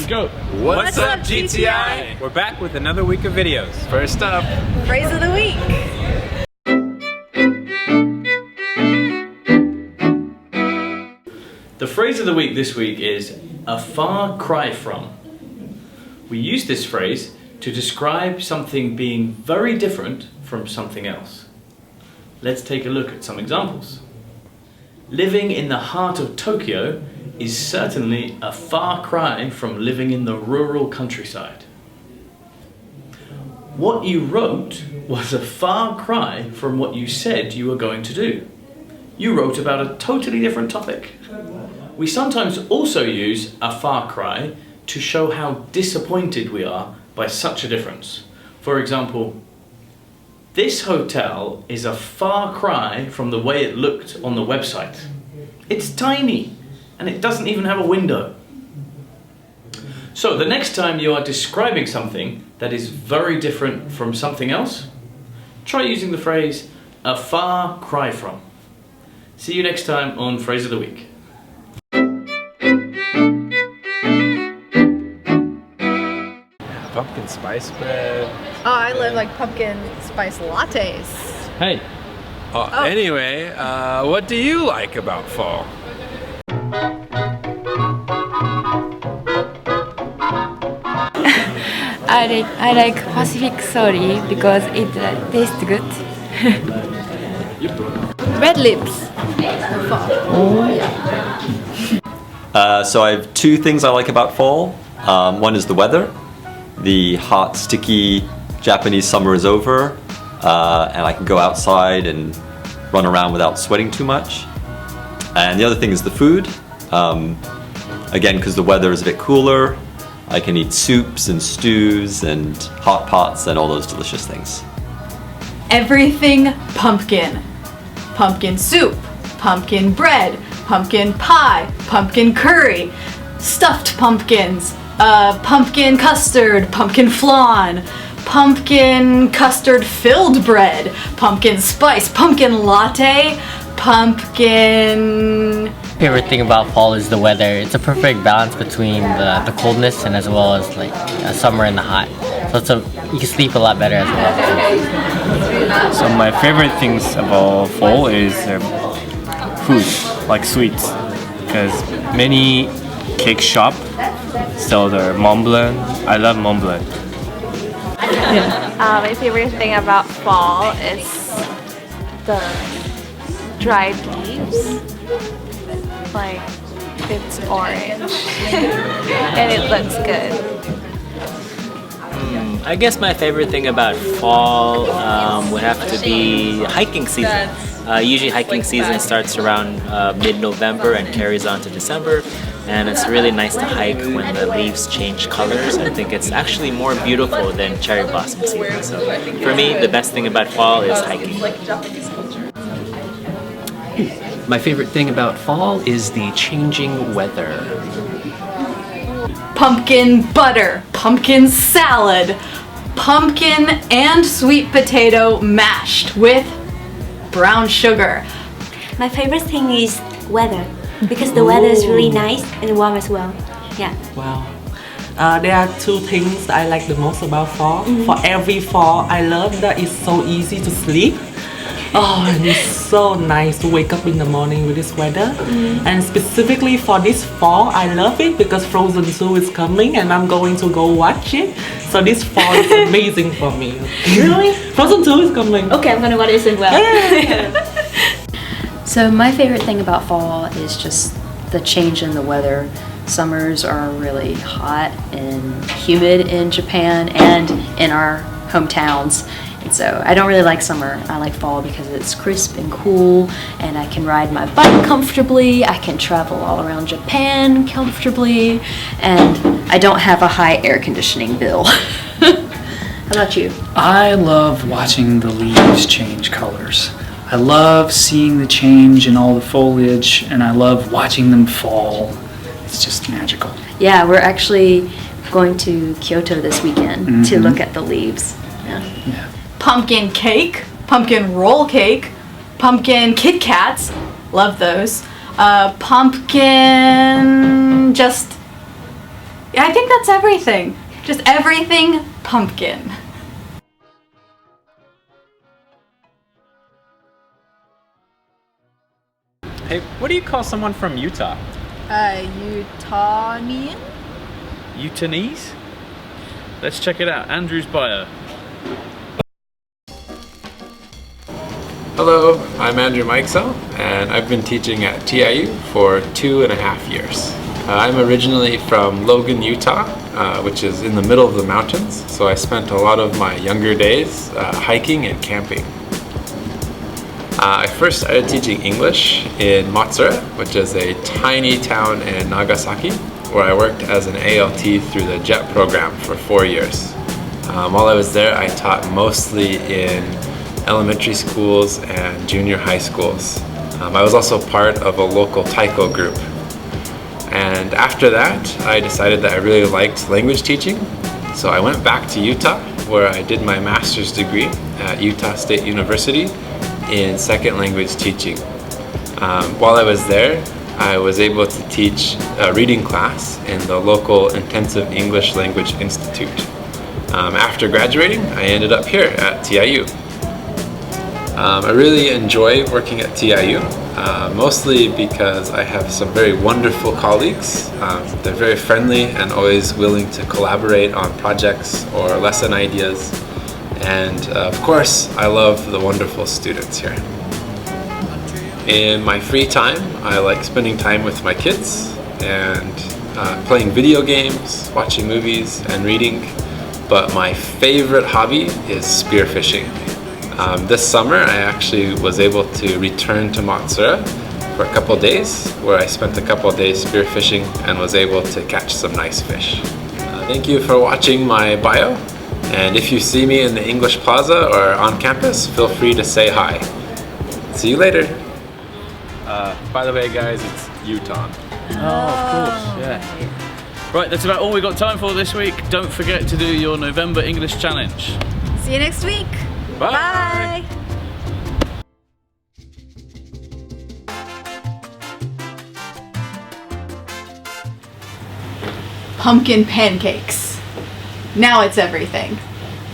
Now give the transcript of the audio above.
and go. What's up, GTI? We're back with another week of videos. First up, Phrase of the week. The phrase of the week this week is a far cry from. We use this phrase to describe something being very different from something else. Let's take a look at some examples. Living in the heart of Tokyo is certainly a far cry from living in the rural countryside. What you wrote was a far cry from what you said you were going to do. You wrote about a totally different topic. We sometimes also use a far cry to show how disappointed we are by such a difference. For example, this hotel is a far cry from the way it looked on the website. It's tiny and it doesn't even have a window. So the next time you are describing something that is very different from something else, try using the phrase a far cry from. See you next time on Phrase of the Week. pumpkin spice bread. Oh, I love like pumpkin spice lattes. Hey. Anyway, what do you like about fall? I like Pacific Story because it tastes good. Red lips. So I have two things I like about fall. One is the weather. The hot, sticky Japanese summer is over, and I can go outside and run around without sweating too much. And the other thing is the food. Again, because the weather is a bit cooler, I can eat soups and stews and hot pots and all those delicious things. Everything pumpkin. Pumpkin soup, pumpkin bread, pumpkin pie, pumpkin curry, stuffed pumpkins, pumpkin custard, pumpkin flan, pumpkin custard filled bread, pumpkin spice, pumpkin latte, pumpkin... Favorite thing about fall is the weather. It's a perfect balance between the coldness and as well as like summer and the hot. So you can sleep a lot better as well. So my favorite things about fall is food, like sweets, because many cake shop sell their Mont Blanc. I love Mont Blanc. My favorite thing about fall is the dried leaves. Like it's orange and it looks good. I guess my favorite thing about fall would have to be hiking season. Usually hiking season starts around mid-November and carries on to December, and it's really nice to hike when the leaves change colors. I think it's actually more beautiful than cherry blossom season. So for me, the best thing about fall is hiking. My favorite thing about fall is the changing weather. Pumpkin butter, pumpkin salad, pumpkin and sweet potato mashed with brown sugar. My favorite thing is weather, because the weather is really nice and warm as well. Yeah. Wow. There are two things I like the most about fall. For every fall, I love that it's so easy to sleep. Oh, and it's so nice to wake up in the morning with this weather. And specifically for this fall, I love it because Frozen 2 is coming and I'm going to go watch it. So this fall is amazing for me. Really? Frozen 2 is coming. Okay, I'm gonna watch this as well. So my favorite thing about fall is just the change in the weather. Summers are really hot and humid in Japan and in our hometowns. And so I don't really like summer. I like fall because it's crisp and cool and I can ride my bike comfortably. I can travel all around Japan comfortably and I don't have a high air conditioning bill. How about you? I love watching the leaves change colors. I love seeing the change in all the foliage and I love watching them fall. It's just magical. Yeah, we're actually going to Kyoto this weekend to look at the leaves. Yeah. Pumpkin cake, pumpkin roll cake, pumpkin Kit Kats, love those. Pumpkin just Yeah, I think that's everything. Just everything pumpkin. Hey, what do you call someone from Utah? Utahnian? Utanese? Let's check it out. Andrew's bio. Hello, I'm Andrew Mikesell, and I've been teaching at TIU for 2.5 years. I'm originally from Logan, Utah, which is in the middle of the mountains, so I spent a lot of my younger days hiking and camping. I first started teaching English in Matsura, which is a tiny town in Nagasaki, where I worked as an ALT through the JET program for 4 years. While I was there, I taught mostly in elementary schools and junior high schools. I was also part of a local taiko group. And after that, I decided that I really liked language teaching, so I went back to Utah, where I did my master's degree at Utah State University in second language teaching. While I was there, I was able to teach a reading class in the local Intensive English Language Institute. After graduating, I ended up here at TIU. I really enjoy working at TIU, mostly because I have some very wonderful colleagues. They're very friendly and always willing to collaborate on projects or lesson ideas. And of course, I love the wonderful students here. In my free time, I like spending time with my kids and playing video games, watching movies, and reading. But my favorite hobby is spearfishing. This summer, I actually was able to return to Matsura for a couple days, where I spent a couple days spearfishing and was able to catch some nice fish. Thank you for watching my bio, and if you see me in the English Plaza or on campus, feel free to say hi. See you later. By the way, guys, it's Utah. Oh, of course, yeah. Right, that's about all we've got time for this week. Don't forget to do your November English Challenge. See you next week. Bye. Bye. Pumpkin pancakes. Now it's everything.